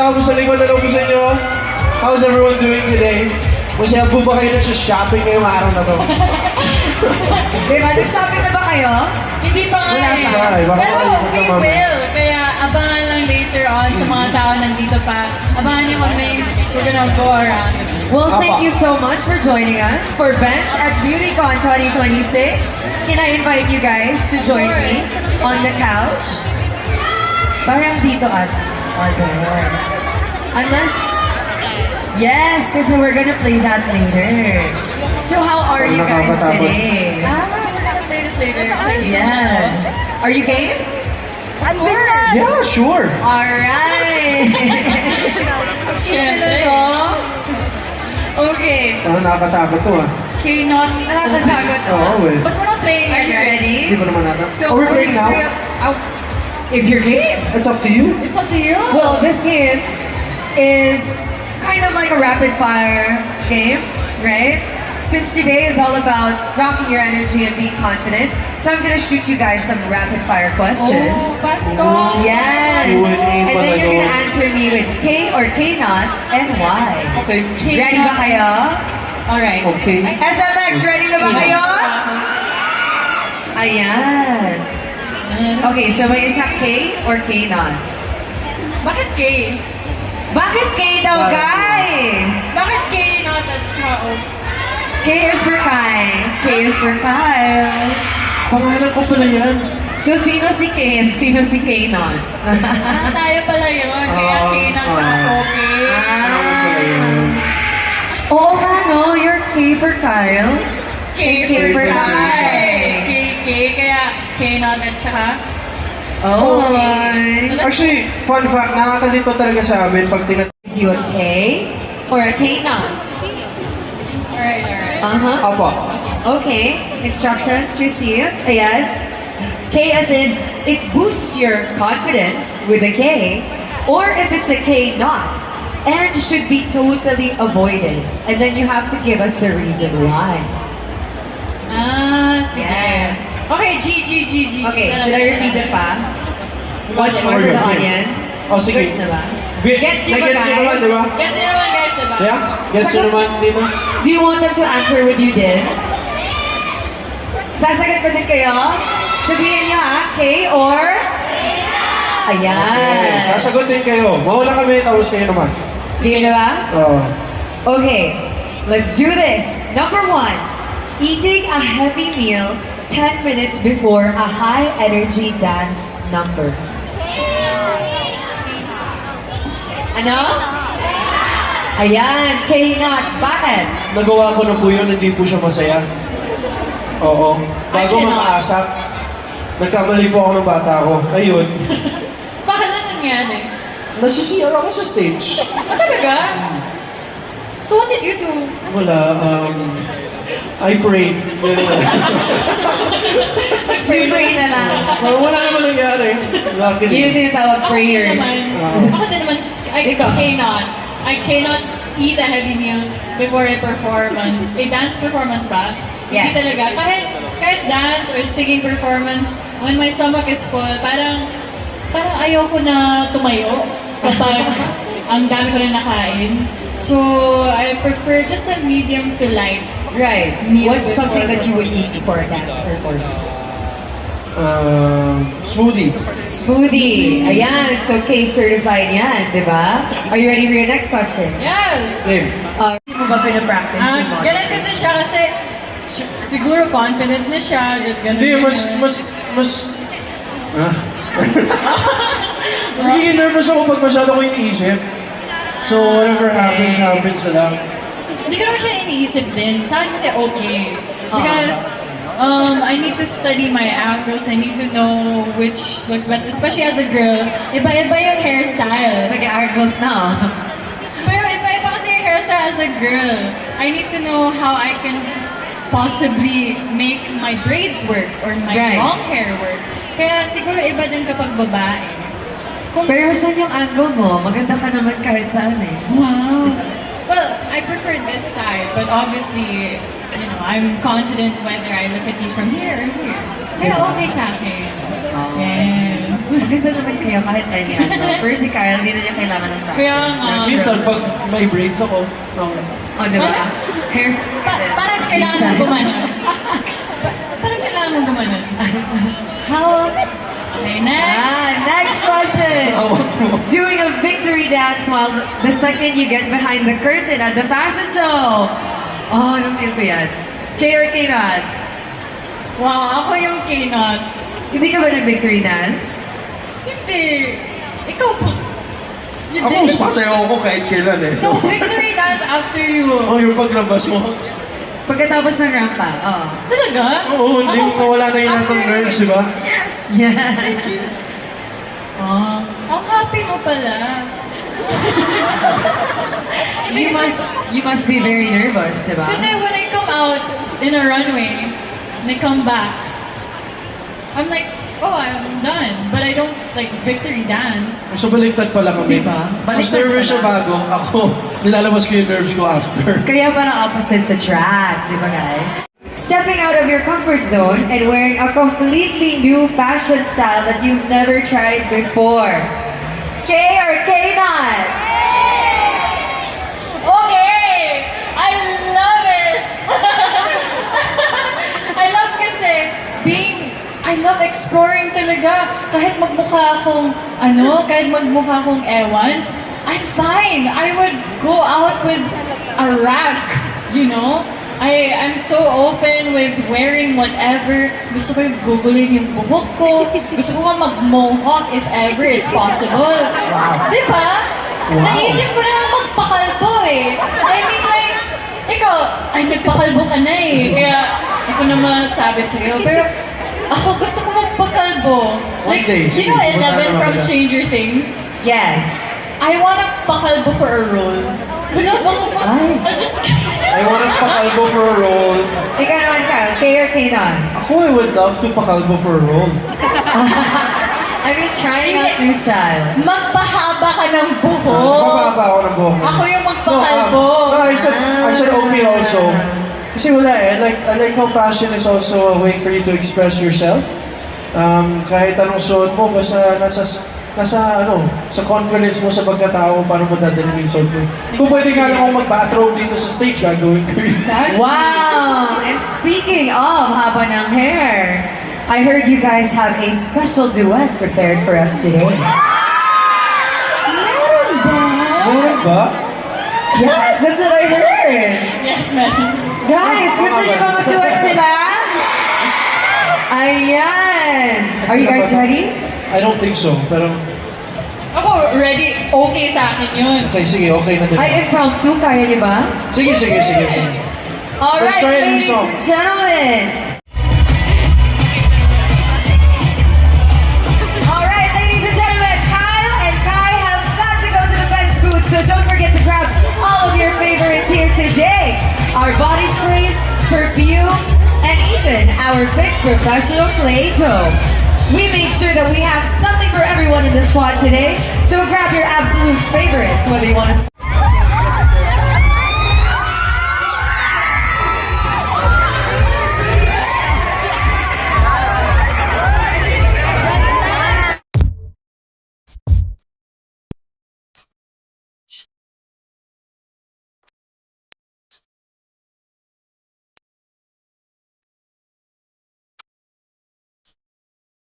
tao po sa likod. Hello po sa inyo. How's everyone doing today? Masaya po ba kayo shopping ngayong araw na to? Diba? Nag-shopping na ba kayo? Hindi pa nga Wala eh. pa. Ay, baka Pero makalimutan we ka, ma'am. will. Kaya abangan lang later on sa mga tao nandito pa. Abangan niyo kami. We're gonna go around. Well, thank Apa. you so much for joining us for Bench at BeautyCon 2026. Can I invite you guys to join me on the couch? Parang dito at there. Unless, yes, kasi we're gonna play that later. So how are you guys Nakakatakot. We're today? gonna play this later. Yes. Are you game? Of course. Yeah, sure. Alright! Siyempre. Okay. Parang nakakatakot to ah. Okay, not. Nakakatakot. Oo eh. But we're not playing Are you yet. ready? Hindi ko naman nata. So, we're playing now? If you're game. It's up to you. It's up to you. Well, this game is kind of like a rapid fire game, right? Since today is all about rocking your energy and being confident, so I'm gonna shoot you guys some rapid fire questions. Oh, pasto. Yes! Q&A And pala then you're yun. gonna answer me with K or K not and why. Okay. Ready ba kayo? Alright. Okay. SMX, ready na ba kayo? Ayan. Okay, so may isang K or K not? Bakit K? Bakit K daw, guys? Bakit K not at Chao? K is for Kai. K is for Kyle. Pangalan ko pala yan. So, sino si K and sino si K not? Tayo pala yun. Kaya K not okay. Oo nga, no? You're K for Kyle. K K for for Kai. K, kaya K not at saka. Oh, Actually, fun fact, nakakalito talaga sa amin pag Is you a K or a K not? Alright. Uh-huh. Apa. Okay. Instructions received. Ayan. K as in, it boosts your confidence with a K. Or if it's a K not, and should be totally avoided. And then you have to give us the reason why. Sige. Yes. Okay, G. Okay, should I repeat it pa? Once more for the audience. Oh, sige. Gets na ba? Gets nyo ba, nyo naman, guys? di ba? Gets nyo naman guys, diba? Yeah? Gets nyo naman, di ba? Do you want them to answer with you din? Sasagot ko din kayo? Sabihin niyo ha, K or? Ayan. Okay, sasagutin kayo. Mauna kami, tapos kayo naman. Sige na ba? Oo. Okay, let's do this. Number 1, eating a heavy meal 10 minutes before a high-energy dance number. Ano? Ayan, K not. Bakit? Nagawa ko na po yun, hindi po siya masaya. Oo. Bago I cannot. makaasak, nagkamali po ako ng bata ko. Ayun. Bakit na nangyari? Nasisiyar ako sa stage. Talaga? So what did you do? Wala, I prayed. You pray na lang. Wala naman nangyari. Luckily. Yun yung tawag prayers. Ako din naman, I cannot eat a heavy meal before a performance. A dance performance ba? Yes. Hindi talaga. Kahit dance or singing performance, when my stomach is full, parang ayoko na tumayo kapag ang dami ko na nakain. So, I prefer just a medium to light. Right. Meal What's something before that you would eat for a dance performance? Smoothie. Smoothie. Ayan. So, case certified yan, di ba? Are you ready for your next question? Yes! Game. Hindi mo ba pinapractice yung mga? Ganun kasi siya kasi siguro confident na siya. Ganun Hindi, mas... Sige, nervous ako pag masyado ko iniisip. So, whatever happens na lang. Hindi ko naman siya iniisip din. Sa akin kasi okay. Because I need to study my angles. I need to know which looks best. Especially as a girl. Iba-iba yung hairstyle. Nag-argos na. Pero iba-iba kasi yung hairstyle as a girl. I need to know how I can possibly make my braids work or my Right. long hair work. Kaya siguro iba din kapag babae. Pero saan yung angle mo? Maganda ka naman kahit saan eh. Wow. Well, I prefer this side, but obviously, you know, I'm confident whether I look at you from here or here. Kaya okay sa akin. Yes. Maganda naman kayo kahit any ano. Pero si Kyle, hindi na niya kailangan ng practice. Kaya nga. Minsan, pag may braids ako, okay. O, diba? Wala. Hair. Parang kailangan mo gumanon. Parang kailangan mo gumanon. How? Okay, next. Next question. Doing a victory dance while the second you get behind the curtain at the fashion show. Oh, anong feel ko yan? Kay or K-Not? Wow, ako yung K-Not. Hindi ka ba nag-victory dance? Hindi. Ikaw pa. Ako, mas masayaw ako kahit kailan eh. No, victory dance after you. Oh, yung paglabas mo. Pagkatapos ng rampa, oh. Talaga? Oo, hindi Ako, nawala na yung lahat ng after- nerves, di ba? Yes. Yeah. Thank you. Ang happy mo pala. You must be very nervous, diba? Kasi when I come out in a runway, and I come back, I'm like, oh, I'm done. But I don't like victory dance. So, baliktad pala kami. Diba? Mas Baliktad nervous siya pala. bago. Ako, nilalabas ko yung nerves ko after. Kaya pala opposite sa track, di ba guys? Stepping out of your comfort zone and wearing a completely new fashion style that you've never tried before. K or K-Not? Okay! I love it! I love kasi I love exploring talaga. Kahit magmukha akong, kahit magmukha akong ewan, I'm fine. I would go out with a rag, you know? I'm so open with wearing whatever. Gusto ko yung gugulin yung buhok ko. Gusto ko nga mag-mohawk if ever it's possible. Wow. Diba? Wow. Naisip ko na magpakalbo eh. I mean like, ikaw, nagpakalbo ka na eh. Kaya, hindi ko na masabi sa'yo. Pero, ako gusto ko magpakalbo. One day, you sige, know punta Eleven naman from kita. Stranger Things? Yes. I wanna pakalbo for a role. Wala ba ako Ay. I wanna pakalbo for a role. Ikaw naman, Kyle. K or K-Not? Ako, I would love to pakalbo for a role. I've been trying out new styles. Magpahaba ka ng buhok. Mababa ako ng buhok. Ako yung magpakalbo. No, I said okay also. Kasi wala eh. I like how fashion is also a way for you to express yourself. Kahit anong suot mo, basta sa confidence mo sa pagkatao, paano mo dadalhin yung suot mo. Kung pwede nga lang akong mag-bathrobe dito sa stage, gagawin ko yun. Wow! And speaking of haba ng hair, I heard you guys have a special duet prepared for us today. Meron ba? Meron ba? Yes, that's what I heard. Yes, ma'am. Guys, gusto niyo ba mag-duet sila? Ayan! Are you guys ready? I don't think so, pero... Ako, ready. Okay sa akin yun. Okay, sige, okay na din. Ay, impromptu, kaya niyo ba? Sige. All Let's right, try a new ladies song. and gentlemen. All right, ladies and gentlemen, Kyle and Kai have got to go to the bench booth, so don't forget to grab all of your favorites here today. Our body sprays, perfumes, and even our Fix Professional Clay Dough. We made sure that we have something for everyone in the squad today, so grab your absolute favorites, whether you want to